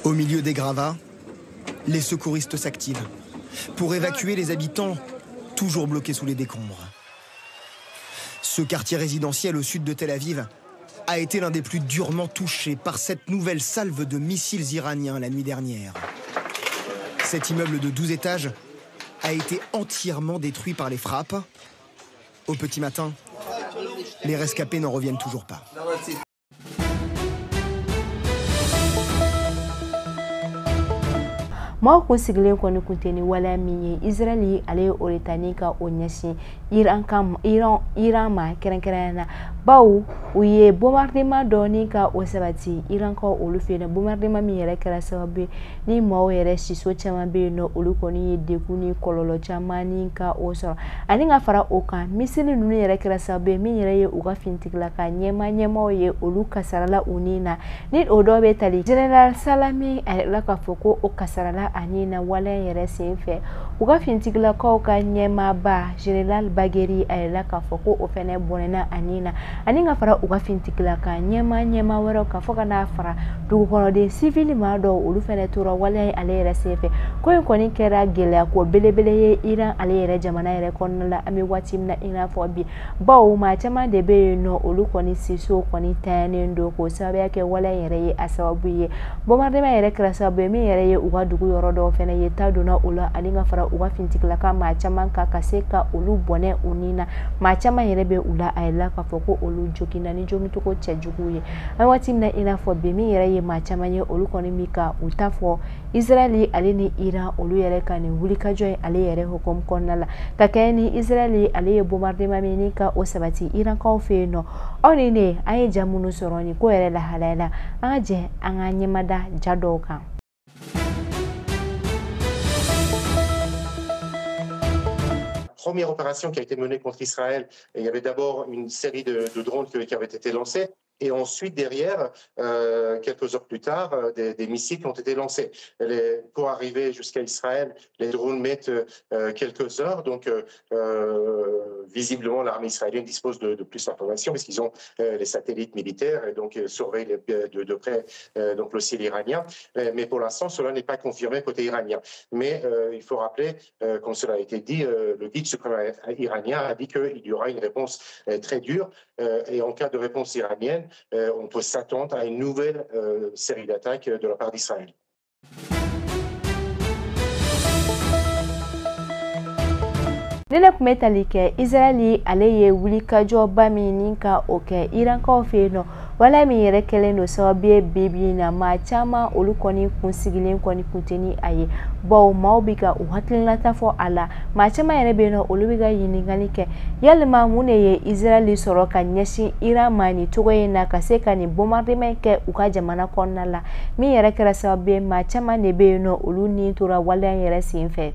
Au milieu des gravats, les secouristes s'activent pour évacuer les habitants toujours bloqués sous les décombres. Ce quartier résidentiel au sud de Tel Aviv a été l'un des plus durement touchés par cette nouvelle salve de missiles iraniens la nuit dernière. Cet immeuble de 12 étages a été entièrement détruit par les frappes. Au petit matin, les rescapés n'en reviennent toujours pas. Ma ko sigilen ko ni kunteni wala min Israeli ale oritani ka onyasi Iran ma kerenkerena bawo uye bombardement doni ka osabati Iran ko olufe na bombardement mi yere kala sababu ni mo yere siso chama be no oluko ni dekuni kololo chama ni ka osoro ani nga fara oka misili nunu yere kala sababu mi yere ye uga fintikla ka nyema ye oluka sarala unina ni odobe tali General Salami la ka foko okasarala anina wala yere senfe uga fintigla ko ka nyema ba General Bageri la ka foko ofene bonena anina aninga fara uga fintigla ka nyema wero ka foka na fara du kono de civil ma do ulu fene tura wala ale yere senfe ko ni kera gele ko belebele ye Iran ale yere jamana yere konnala ami watimna ina fo bi bawo ma chama de be no ulu koni siso koni tane ndo ko sabe yake wala yere ye asabu ye bombardement yere krasa be mi yere ye uga dugu yorodo fene ye taduna ula aninga fara uga fintikla ka ma chama ka kaseka ulu bone unina ma chama yere be ula ayla ka foko ulu jokina ni jomi to ko chejuguye awati na ina fo be mi yere ye ma chama ye ulu koni mika utafo Israeli alini Iran ulu yere kani wulika joy ale yere hukum konnala kakeni Israeli ale ye bombardement menika osabati Iran ka ofeno oni ne aye jamunu soroni ko yere la halala anje anga nyemada jadoka. Première opération qui a été menée contre Israël, il y avait d'abord une série de drones qui avaient été lancés. Et ensuite, derrière, quelques heures plus tard, des missiles qui ont été lancés. Pour arriver jusqu'à Israël, les drones mettent quelques heures. Donc, visiblement, l'armée israélienne dispose de plus d'informations parce qu'ils ont les satellites militaires et donc surveillent de près donc le ciel iranien. Mais pour l'instant, cela n'est pas confirmé côté iranien. Mais il faut rappeler, comme cela a été dit, le guide suprême iranien a dit qu'il y aura une réponse très dure. Et en cas de réponse iranienne, on peut s'attendre à une nouvelle série d'attaques de la part d'Israël. Nena kumetalike Israeli aleye wulika joba mininka oke Iran ka ofeno wala mi yere kele no sawabe bibi na ma chama olukoni kunsigilen koni kunteni aye bo maubika uhatlina tafo ala ma chama yere beno olubiga yininganike yalma muneye Israeli soroka nyeshi Iran mani togoye na kaseka ni bombardement ke ukaja mana konnala mi yere kera sawabe ma chama ne beno oluni tura wala yere sinfe.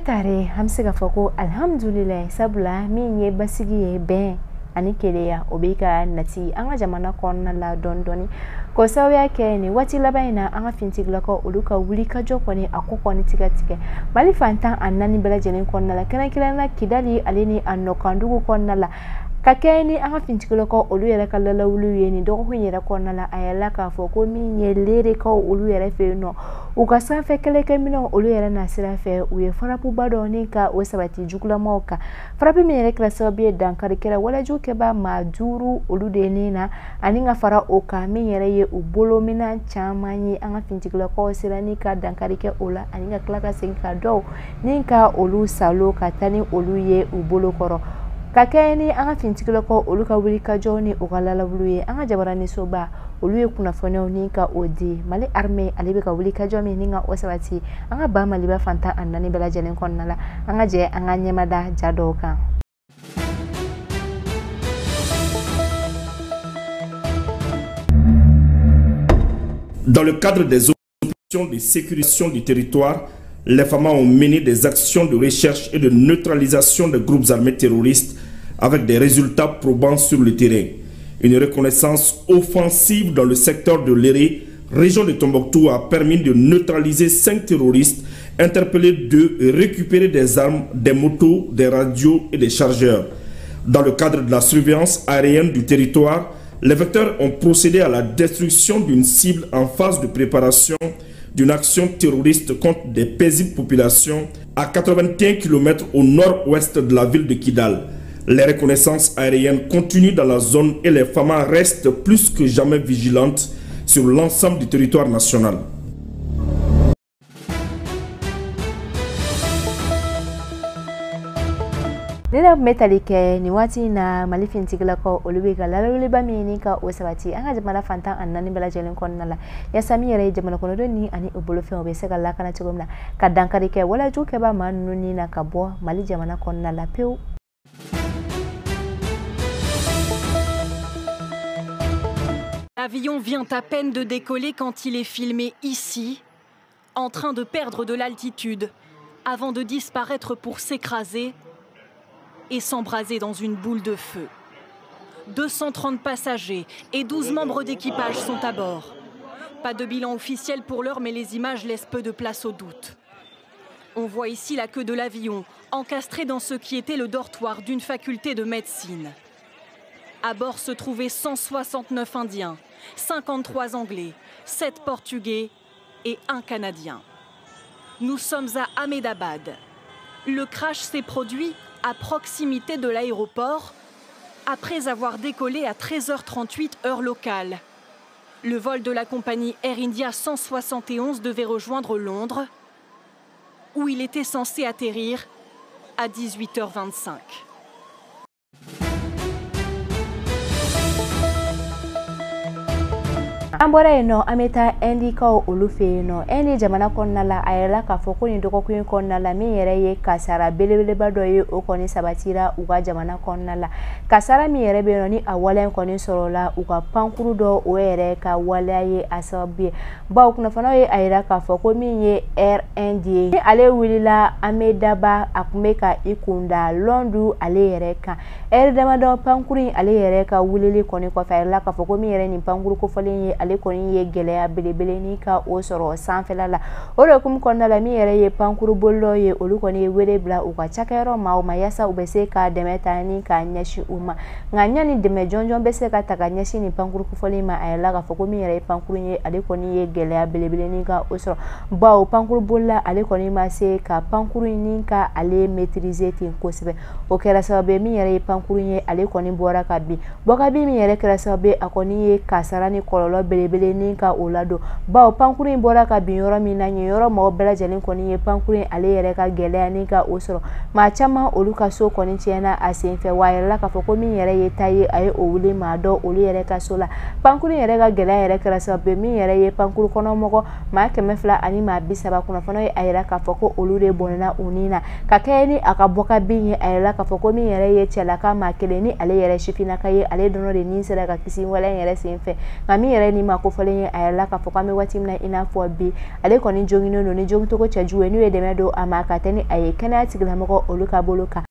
Tare hamsiga foko alhamdulillah sabula minye basigi ben ani keleya obeka nati anga jamana konna la dondoni ko sawe ke ni wati labaina anga fintigla ko uluka wulika joko ni akoko ni tikatike mali fanta annani bela jenen konna la kana kidali alini annokandugo konna la kakeni anga fintigla ko olu yere kala wulu yeni do ko nyera konna la ayala ka foko minye lere ko olu yere fe no ukasa fe kele kemino olu yere na sira fe uye farapu bado ni ka osabati jugula moka farapi mi yere klasa bi dankari kera wala juke ba maduru olu de nina aninga fara oka mi yere ye ubolo mina chamanyi anga fintigla ko sira ni ka dankari ke ola aninga klaka senka do ni ka olu salo katani olu ye ubolo koro kakeni anga fintigla ko olu ka wulika joni ugalala buluye anga jabarani soba oluye kuna fono ninka odi mali arme alibeka wulika jomi ninga osabati anga ba maliba fanta annani bela jenen konnala anga je anga nyemada jadoka. Dans le cadre des opérations de sécurisation du territoire, les FAMA ont mené des actions de recherche et de neutralisation des groupes armés terroristes avec des résultats probants sur le terrain. Une reconnaissance offensive dans le secteur de l'Éré, région de Tombouctou, a permis de neutraliser 5 terroristes, interpeller 2 et récupérer des armes, des motos, des radios et des chargeurs. Dans le cadre de la surveillance aérienne du territoire, les vecteurs ont procédé à la destruction d'une cible en phase de préparation d'une action terroriste contre des paisibles populations à 81 km au nord-ouest de la ville de Kidal. Les reconnaissances aériennes continuent dans la zone et les FAMA restent plus que jamais vigilantes sur l'ensemble du territoire national. Nina metalike ni wati na malifin tigla ko olubiga lalule ba mini ka osawati anga jamana fantan annani bela jelen kon nala ya sami yare jamana kono doni ani obolo fe obe sega la kana tigomna kadankari ke wala juke ba manuni na kabo mali jamana kon nala peu. L'avion vient à peine de décoller quand il est filmé ici, en train de perdre de l'altitude, avant de disparaître pour s'écraser et s'embraser dans une boule de feu. 230 passagers et 12 membres d'équipage sont à bord. Pas de bilan officiel pour l'heure, mais les images laissent peu de place au doute. On voit ici la queue de l'avion, encastrée dans ce qui était le dortoir d'une faculté de médecine. À bord se trouvaient 169 Indiens, 53 Anglais, 7 Portugais et 1 Canadien. Nous sommes à Ahmedabad. Le crash s'est produit à proximité de l'aéroport, après avoir décollé à 13h38 heure locale. Le vol de la compagnie Air India 171 devait rejoindre Londres, où il était censé atterrir à 18h25. Ambora no ameta endi ka olufe no eni jamana konna la ayela ka foko ni doko kuin konna la mi yere ye kasara belebele bado ye okoni sabatira uga jamana konna la kasara mi yere be no ni awalen koni sorola uga pankuru do o yere ka wala ye asabi ba okuna fana ye ayela ka foko mi ye RND ale wilila amedaba akumeka ikunda londu ale yere ka erdama do pankuru ale yere ka wulili koni ko fa ayela ka foko mi yere ni pankuru ko falen ye ale koni ye gelea belebele ni ka o soro sanfela la ore kum konna la mi yere ye pankuru bollo ye olu koni ye wele bla u ka chakero ma o mayasa ubese ka demeta ni ka nyashi uma nganya ni deme jonjon bese ka taka nyashi ni pankuru ko fole ma ayela ka foko mi yere pankuru ye ale koni ye gelea belebele ni ka o soro ba o pankuru bolla ale koni ma se ka pankuru ni ka ale maîtriser tin kosibe o kera sababe mi yere ye pankuru ye ale koni bora ka bi boka bi mi yere kera sababe akoni ye kasara ni kololo belebele ninka olado ba pankuru bora ka binyoro mina nyoro mo bela jelen koni ye pankuru ale yere ka gelea ninka osoro ma chama oluka so koni tiena asenfe wayela ka foko mi yere ye taye ay owule ma do olu yere ka sola pankuru yere ka gelea yere kra sabe mi yere ye pankuru kono mogo ma kemefla ani ma bisaba kuna fono ye ayela ka foko olu de bonana unina ka kayeni akaboka binye ayela ka foko mi yere ye chela ka ma keleni ale yere shifina kaye ale dono de ni sera ka kisi wala yere senfe ngami yere ni makofole ayala ka foka me watimna ina fo bi ale koni jongino no ni jongto ko chajuwe ni wedemedo amaka tani aye kana tigla mako oluka boluka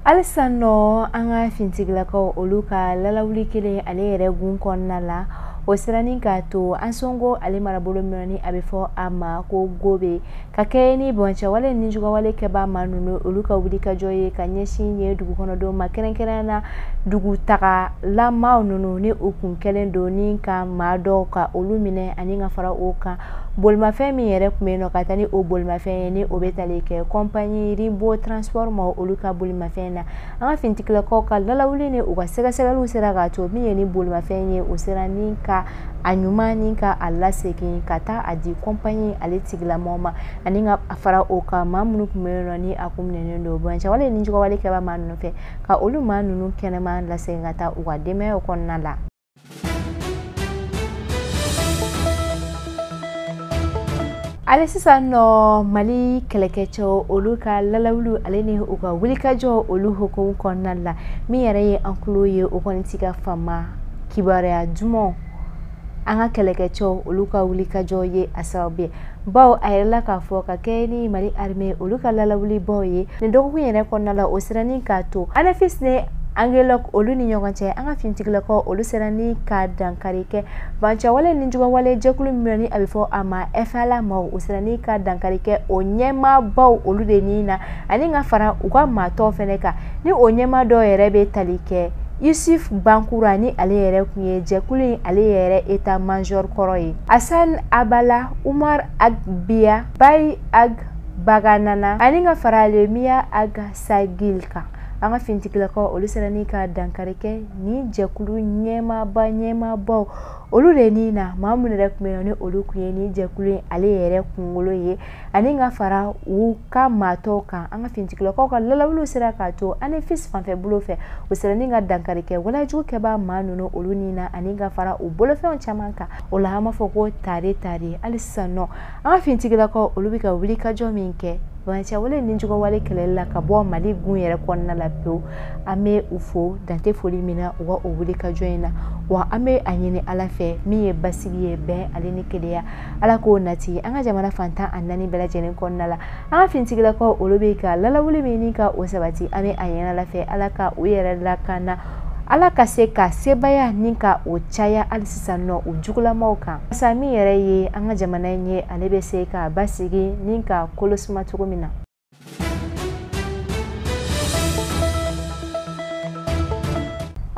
Alsano anga fintigla ko oluka lalawli kile ale yere gun konnala osirani gato ansongo ale marabolo mirani abefo ama ko gobe kakeni boncha wale ninjuga wale keba manunu oluka wulika joye kanyeshi nye dugu kono do makerenkerana dugu taka la maununu ni ukun kelendo ni ka mado ka olumine aninga fara oka bolma femi yere kumeno katani o bolma femi ni obetaleke compagnie ribo transport ma oluka bolma fena anga fintikla ko ka lalawli ni uga sega sega lu sera gato mi ni bolma femi osirani ka anyuma ninka alla sekin kata adi compagnie ale tigla moma aninga afara oka mamunu kumeno ni akumnene ndo bancha wale ninjuga wale keba manu fe ka olu manu kenema la sengata uga deme okonnala ale sisa no mali kelekecho oluka lalawlu aleni uga wulika jo olu hukum konnala mi yere ankluye okontika fama kibare dumo anga kelekecho oluka wulika joye asabe bawo ayela ka foka keni mali arme oluka lalawli boye ndoko kuyene konnala osirani kato ana fisne angelok olu ni ɲɔgɔn cɛ an ka fintigilakaw olu sera ni ka dankari kɛ banca wale ni juguya wale jɛkulu min ni a bɛ fɔ a ma FALA maaw u sera ni ka dankari kɛ o ɲɛmaabaw olu de ni na ani ka fara u ka maatɔ fɛnɛ kan ni o ɲɛmaa dɔ yɛrɛ bɛ tali kɛ Yusuf Bankura ni ale yɛrɛ kun ye jɛkulu in ale yɛrɛ état major kɔrɔ ye Hassan Abala Umar Agbiya Bay Ag Baganana ani ka fara Lemiya Ag Sagil kan an ka fintigilakaw olu sera ni ka dankari kɛ ni jɛkulu ɲɛmaabaw olu de ni na maa minnu yɛrɛ kun bɛ ni olu kun ye ni jɛkulu in ale yɛrɛ kunkolo ye ani ka fara u ka maatɔw kan an ka fintigilakaw ka lalawuliw sera k'a to ani fis fanfɛ bolo fɛ u sera ni ka dankari kɛ walajugu kɛbaa maa ninnu olu ni na ani ka fara u bolofɛnw caman kan o la an b'a fɔ ko tare hali sisan nɔ an ka fintigilakaw olu bɛ ka wuli kajɔ min kɛ banca wale ni juguya wale kɛlɛli la ka bɔ Mali gun yɛrɛ kɔnɔna la pewu an bɛ u fo dante foli min na u ka o wuli kajɔ in na wa an bɛ a ɲini Ala fɛ min ye basigi ye bɛn ale ni kelenya Ala k'o nati an ka jamana fantan a 4 bɛɛ lajɛlen kɔnɔna la an ka fintigilakaw olu bɛ ka lalawuli min ni ka o sabati an bɛ a ɲini Ala fɛ Ala ka u yɛrɛ lakana Ala ka se ka sebaya ni ka o caya hali sisan nɔ o jugulamaw kan sa min yɛrɛ ye an ka jamana in ye ale bɛ se ka basigi ni ka kolosuma cogo min na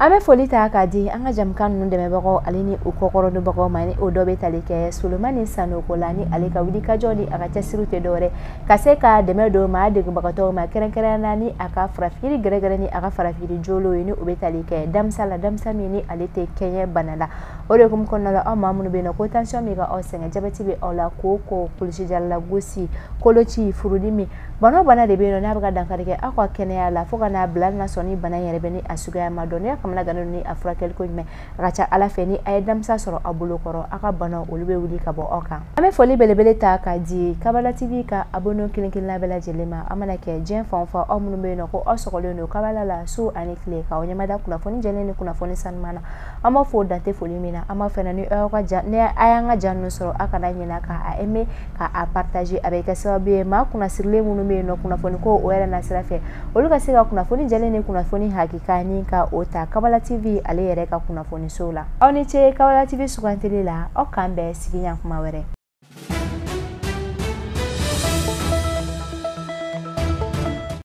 an bɛ foli ta k'a di an ka jamukan ninnu dɛmɛbagaw ale ni u kɔkɔrɔdonbagaw ma ni o dɔ bɛ tali kɛ Solomani Sanoko la ni ale ka wulikajɔ ni a ka cɛsiriw tɛ dɔwɛrɛ ka se ka dɛmɛ don maa degunbagatɔw ma kɛrɛnkɛrɛnnenya ni a ka farafiyiri gɛrɛgɛrɛ ni a ka farafiyiri joolo ye ni o bɛ tali kɛ damisa la damisa min ni ale tɛ kɛɲɛ bana la o de hukumu kɔnɔna la aw maa minnu bɛ yen nɔ ko tension bɛ ka aw sɛgɛn jabɛti bɛ aw la koko kulusi jalala gosi koloci furudimi bana de bɛ yen nɔ n'a bɛ ka dankari kɛ aw ka kɛnɛya la fo ka n'a bila na sɔn ni bana yɛrɛ bɛ ni a suguya ma dɔn kamana gannen ni a furakɛli ko ɲuman a ka ca Ala fɛ ni a ye damisa sɔrɔ a bolo kɔrɔ a ka bana olu bɛ wuli ka bɔ aw kan an bɛ foli belebele ta k'a di Kabala TV ka abonné kelen-kelenna bɛɛ lajɛlen ma an mana kɛ diɲɛ fan o fan aw minnu bɛ yen nɔ ko aw sɔgɔlen don Kabala la su ani tile k'aw ɲɛmada kunnafoni jɛlen ni kunnafoni sanuman na an b'a fɔ dante foli min na an b'a fɛ ni aw ka ni a y'an ka jan ninnu sɔrɔ aw kana ɲinɛ k'a aimer k'a partager a bɛ kɛ sababu ye maa kunnasirilen minnu bɛ yen nɔ kunnafoni ko o yɛrɛ na sira fɛ olu ka se ka kunnafoni jɛlen ni kunnafoni hakika ni ka o ta Kabala TV ale yɛrɛ ka kunnafoni so la aw ni ce Kabala TV sugantili la aw k'an bɛn sigi ɲan kuma wɛrɛ